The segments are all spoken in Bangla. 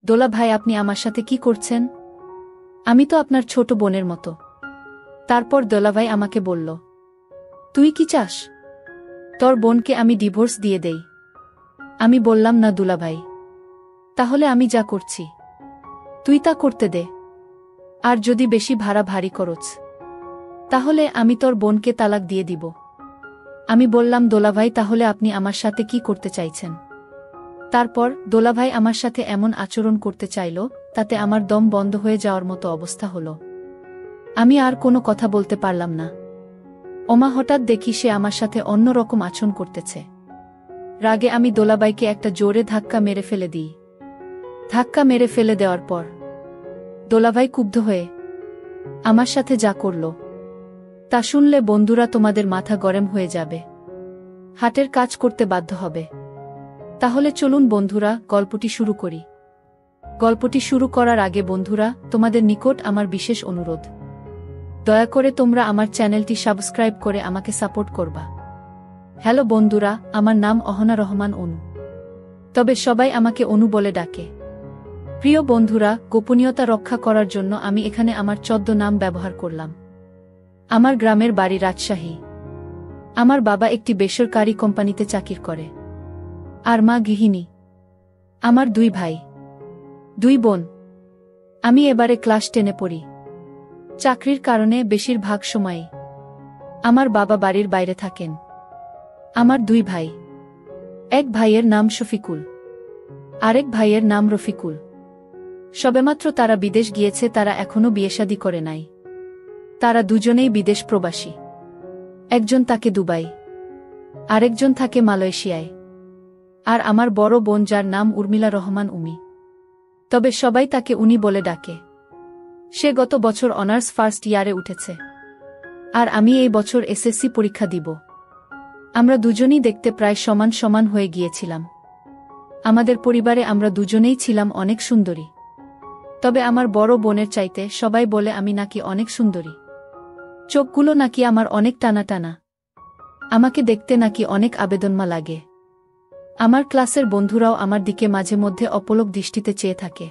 দোলা ভাই, আপনি আমার সাথে কি করছেন? আমি তো আপনার ছোট বোনের মতো। তারপর দোলাভাই আমাকে বলল, তুই কি চাস তোর বোনকে আমি ডিভোর্স দিয়ে দেই? আমি বললাম, না দুলাভাই, তাহলে আমি যা করছি তুই তা করতে দে। আর যদি বেশি ভাড়া ভারী করছ তাহলে আমি তোর বোনকে তালাক দিয়ে দিব। আমি বললাম, দোলাভাই, তাহলে আপনি আমার সাথে কি করতে চাইছেন? তারপর দোলাভাই আমার সাথে এমন আচরণ করতে চাইল, তাতে আমার দম বন্ধ হয়ে যাওয়ার মতো অবস্থা হলো। আমি আর কোনো কথা বলতে পারলাম না। ওমা হঠাৎ দেখি সে আমার সাথে অন্যরকম আচরণ করতেছে। রাগে আমি দোলাভাইকে একটা জোরে ধাক্কা মেরে ফেলে দিই। ধাক্কা মেরে ফেলে দেওয়ার পর দোলাভাই ক্ষুব্ধ হয়ে আমার সাথে যা করল তা শুনলে বন্ধুরা তোমাদের মাথা গরম হয়ে যাবে, হাটের কাজ করতে বাধ্য হবে। তাহলে চলুন বন্ধুরা, গল্পটি শুরু করি। গল্পটি শুরু করার আগে বন্ধুরা, তোমাদের নিকট আমার বিশেষ অনুরোধ, দয়া করে তোমরা আমার চ্যানেলটি সাবস্ক্রাইব করে আমাকে সাপোর্ট করবা। হ্যালো বন্ধুরা, আমার নাম অহনা রহমান অনু, তবে সবাই আমাকে অনু বলে ডাকে। প্রিয় বন্ধুরা, গোপনীয়তা রক্ষা করার জন্য আমি এখানে আমার নাম ব্যবহার করলাম। আমার গ্রামের বাড়ি রাজশাহী। আমার বাবা একটি বেসরকারি কোম্পানিতে চাকরি করে, আর মা গৃহিণী। আমার 2 ভাই 2 বোন। আমি এবারে ক্লাস 10-এ পড়ি। চাকরির কারণে বেশিরভাগ সময়ই আমার বাবা বাড়ির বাইরে থাকেন। আমার 2 ভাই, এক ভাইয়ের নাম শফিকুল, আরেক ভাইয়ের নাম রফিকুল। সবেমাত্র তারা বিদেশ গিয়েছে, তারা এখনো বিয়েশাদী করে নাই। তারা দুজনেই বিদেশ প্রবাসী। একজন থাকে দুবাই, আরেকজন থাকে মালয়েশিয়ায়। আর আমার বড় বোন, যার নাম উর্মিলা রহমান উমি, তবে সবাই তাকে উনি বলে ডাকে। সে গত বছর অনার্স ফার্স্ট ইয়ারে উঠেছে, আর আমি এই বছর এসএসসি পরীক্ষা দিব। আমরা দুজনেই দেখতে প্রায় সমান সমান হয়ে গিয়েছিলাম। আমাদের পরিবারে আমরা দুজনেই ছিলাম অনেক সুন্দরী, তবে আমার বড় বোনের চাইতে সবাই বলে আমি নাকি অনেক সুন্দরী। চোখগুলো নাকি আমার অনেক টানা টানা, আমাকে দেখতে নাকি অনেক আবেদনমা লাগে। আমার ক্লাসের বন্ধুরাও আমার দিকে মাঝে মধ্যে অপলক দৃষ্টিতে চেয়ে থাকে।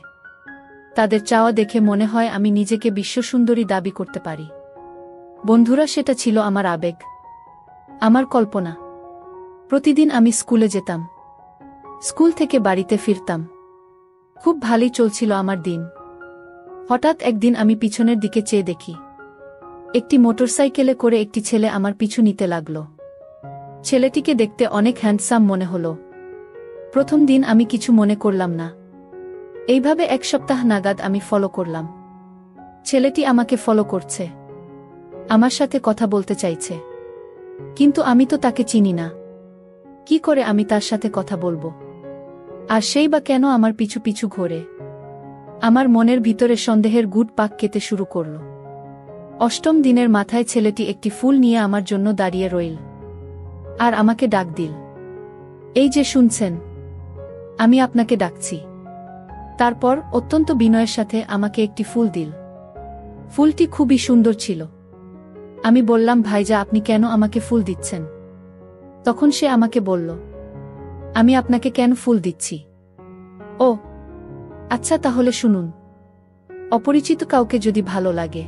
তাদের চাওয়া দেখে মনে হয় আমি নিজেকে বিশ্বসুন্দরী দাবি করতে পারি। বন্ধুরা, সেটা ছিল আমার আবেগ, আমার কল্পনা। প্রতিদিন আমি স্কুলে যেতাম, স্কুল থেকে বাড়িতে ফিরতাম। খুব ভালোই চলছিল আমার দিন। হঠাৎ একদিন আমি পিছনের দিকে চেয়ে দেখি, একটি মোটরসাইকেলে করে একটি ছেলে আমার পিছু নিতে লাগল। ছেলেটিকে দেখতে অনেক হ্যান্ডসাম মনে হলো। প্রথম দিন আমি কিছু মনে করলাম না। এইভাবে 1 সপ্তাহ নাগাদ আমি ফলো করলাম। ছেলেটি আমাকে ফলো করছে, আমার সাথে কথা বলতে চাইছে, কিন্তু আমি তো তাকে চিনি না। কি করে আমি তার সাথে কথা বলবো? আর সেই বা কেন আমার পিছু পিছু ঘোরে? আমার মনের ভিতরে সন্দেহের গুড় পাক খেতে শুরু করল। 8ম দিনের মাথায় ছেলেটি একটি ফুল নিয়ে আমার জন্য দাঁড়িয়ে রইল, আর আমাকে ডাক দিল, এই যে শুনছেন, আমি আপনাকে ডাকছি। তারপর অত্যন্ত বিনয়ের সাথে আমাকে একটি ফুল দিল। ফুলটি খুবই সুন্দর ছিল। আমি বললাম, ভাইজা, আপনি কেন আমাকে ফুল দিচ্ছেন? তখন সে আমাকে বলল, আমি আপনাকে কেন ফুল দিচ্ছি? ও আচ্ছা, তাহলে শুনুন। অপরিচিত কাউকে যদি ভালো লাগে,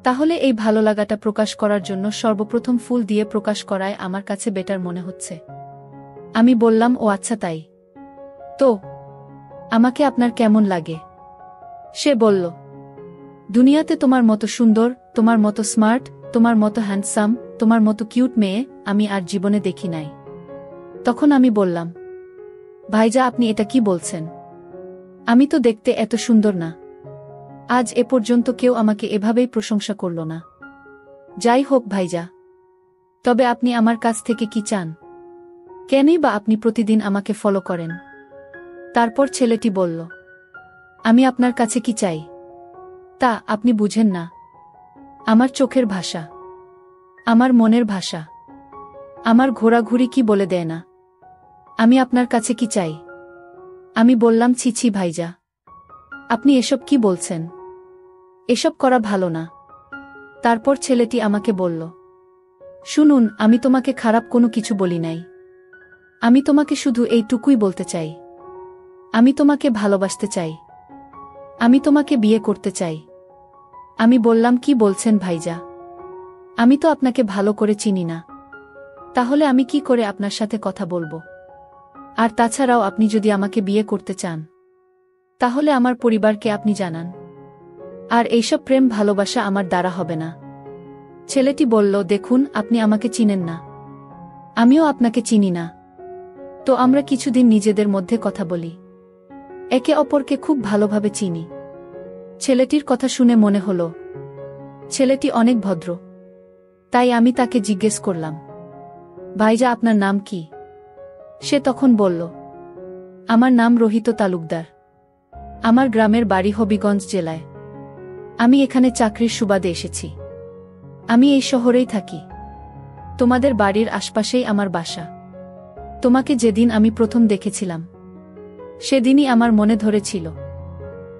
তাহলে এই ভালো লাগাটা প্রকাশ করার জন্য সর্বপ্রথম ফুল দিয়ে প্রকাশ করায় আমার কাছে বেটার মনে হচ্ছে। আমি বললাম, ও আচ্ছা, তাই তো আমাকে আপনার কেমন লাগে? সে বলল, দুনিয়াতে তোমার মতো সুন্দর, তোমার মতো স্মার্ট, তোমার মতো হ্যান্ডসাম, তোমার মতো কিউট মেয়ে আমি আর জীবনে দেখি নাই। তখন আমি বললাম, ভাইজা, আপনি এটা কি বলছেন? আমি তো দেখতে এত সুন্দর না। আজ এ পর্যন্ত কেউ আমাকে এভাবেই প্রশংসা করল না। যাই হোক ভাইজা, তবে আপনি আমার কাছ থেকে কি চান? কেনই বা আপনি প্রতিদিন আমাকে ফলো করেন? তারপর ছেলেটি বলল, আমি আপনার কাছে কি চাই তা আপনি বুঝেন না। আমার চোখের ভাষা, আমার মনের ভাষা, আমার ঘোরাঘুরি কি বলে দেয় না আমি আপনার কাছে কি চাই? আমি বললাম, ছি ছি ভাইজা, আপনি এসব কি বলছেন? এসব করা ভালো না। তারপর ছেলেটি আমাকে বলল, শুনুন, আমি তোমাকে খারাপ কোনো কিছু বলি নাই। আমি তোমাকে শুধু এইটুকুই বলতে চাই, আমি তোমাকে ভালোবাসতে চাই। আমি তোমাকে বিয়ে করতে চাই। আমি বললাম, কি বলছেন ভাইজা? আমি তো আপনাকে ভালো করে চিনি না। তাহলে আমি কি করে আপনার সাথে কথা বলবো? আর তাছাড়াও আপনি যদি আমাকে বিয়ে করতে চান, তাহলে আমার পরিবারকে আপনি জানান। আর এইসব প্রেম ভালোবাসা আমার দ্বারা হবে না। ছেলেটি বলল, দেখুন, আপনি আমাকে চিনেন না, আমিও আপনাকে চিনি না। তো আমরা কিছুদিন নিজেদের মধ্যে কথা বলি, একে অপরকে খুব ভালোভাবে চিনি। ছেলেটির কথা শুনে মনে হলো ছেলেটি অনেক ভদ্র। তাই আমি তাকে জিজ্ঞেস করলাম, ভাইজা, আপনার নাম কি? সে তখন বলল, আমার নাম রোহিত তালুকদার। আমার গ্রামের বাড়ি হবিগঞ্জ জেলায়। আমি এখানে চাকরির সুবাদে এসেছি। আমি এই শহরেই থাকি। তোমাদের বাড়ির আশপাশেই আমার বাসা। তোমাকে যেদিন আমি প্রথম দেখেছিলাম, সেদিনই আমার মনে ধরেছিল।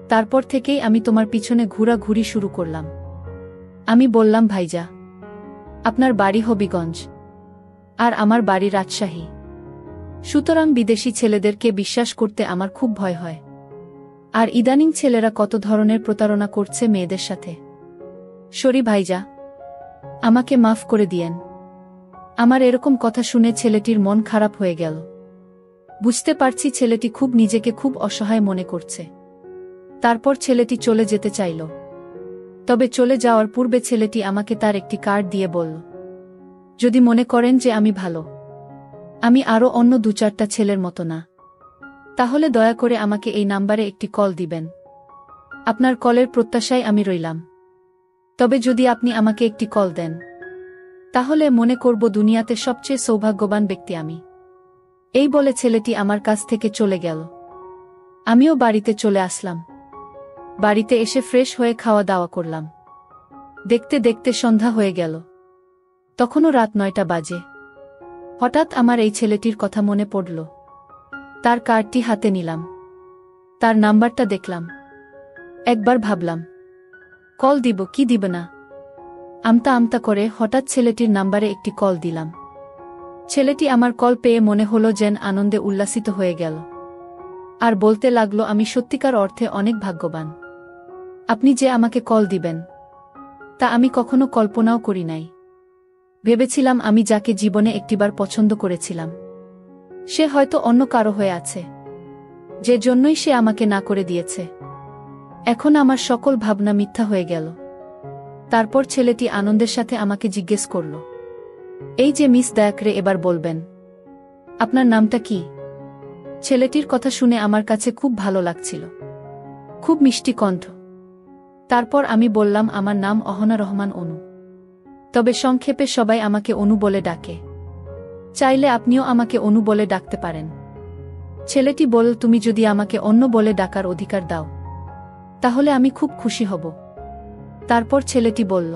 তারপর থেকেই আমি তোমার পিছনে ঘোরাঘুরি শুরু করলাম। আমি বললাম, ভাইজা, আপনার বাড়ি হবিগঞ্জ আর আমার বাড়ি রাজশাহী। সুতরাং বিদেশি ছেলেদেরকে বিশ্বাস করতে আমার খুব ভয় হয়। আর ইদানিং ছেলেরা কত ধরনের প্রতারণা করছে মেয়েদের সাথে। সরি ভাইজা, আমাকে মাফ করে দিয়েন। আমার এরকম কথা শুনে ছেলেটির মন খারাপ হয়ে গেল। বুঝতে পারছি ছেলেটি খুব নিজেকে খুব অসহায় মনে করছে। তারপর ছেলেটি চলে যেতে চাইল। তবে চলে যাওয়ার পূর্বে ছেলেটি আমাকে তার একটি কার্ড দিয়ে বলল, যদি মনে করেন যে আমি ভালো, আমি আরও অন্য 2-4টা ছেলের মতো না, তাহলে দয়া করে আমাকে এই নাম্বারে একটি কল দিবেন। আপনার কলের প্রত্যাশায় আমি রইলাম। তবে যদি আপনি আমাকে একটি কল দেন, তাহলে মনে করব দুনিয়াতে সবচেয়ে সৌভাগ্যবান ব্যক্তি আমি। এই বলে ছেলেটি আমার কাছ থেকে চলে গেল। আমিও বাড়িতে চলে আসলাম। বাড়িতে এসে ফ্রেশ হয়ে খাওয়া দাওয়া করলাম। দেখতে দেখতে সন্ধ্যা হয়ে গেল। তখনও রাত 9টা বাজে। হঠাৎ আমার এই ছেলেটির কথা মনে পড়ল। তার কার্ডটি হাতে নিলাম। তার নাম্বারটা দেখলাম। একবার ভাবলাম, কল দিব কি দিব না। আমতা আমতা করে হঠাৎ ছেলেটির নাম্বারে একটি কল দিলাম। ছেলেটি আমার কল পেয়ে মনে হলো যেন আনন্দে উল্লাসিত হয়ে গেল। আর বলতে লাগলো, আমি সত্যিকার অর্থে অনেক ভাগ্যবান। আপনি যে আমাকে কল দিবেন, তা আমি কখনো কল্পনাও করি নাই। ভেবেছিলাম আমি যাকে জীবনে একটিবার পছন্দ করেছিলাম, সে হয়তো অন্য কারো হয়ে আছে, যে জন্যই সে আমাকে না করে দিয়েছে। এখন আমার সকল ভাবনা মিথ্যা হয়ে গেল। তারপর ছেলেটি আনন্দের সাথে আমাকে জিজ্ঞেস করল, এই যে মিস দয়াকরে, এবার বলবেন আপনার নামটা কি? ছেলেটির কথা শুনে আমার কাছে খুব ভালো লাগছিল। খুব মিষ্টি কণ্ঠ। তারপর আমি বললাম, আমার নাম অহনা রহমান অনু। তবে সংক্ষেপে সবাই আমাকে অনু বলে ডাকে। চাইলে আপনিও আমাকে অনু বলে ডাকতে পারেন। ছেলেটি বলল, তুমি যদি আমাকে অন্য বলে ডাকার অধিকার দাও, তাহলে আমি খুব খুশি হব। তারপর ছেলেটি বলল,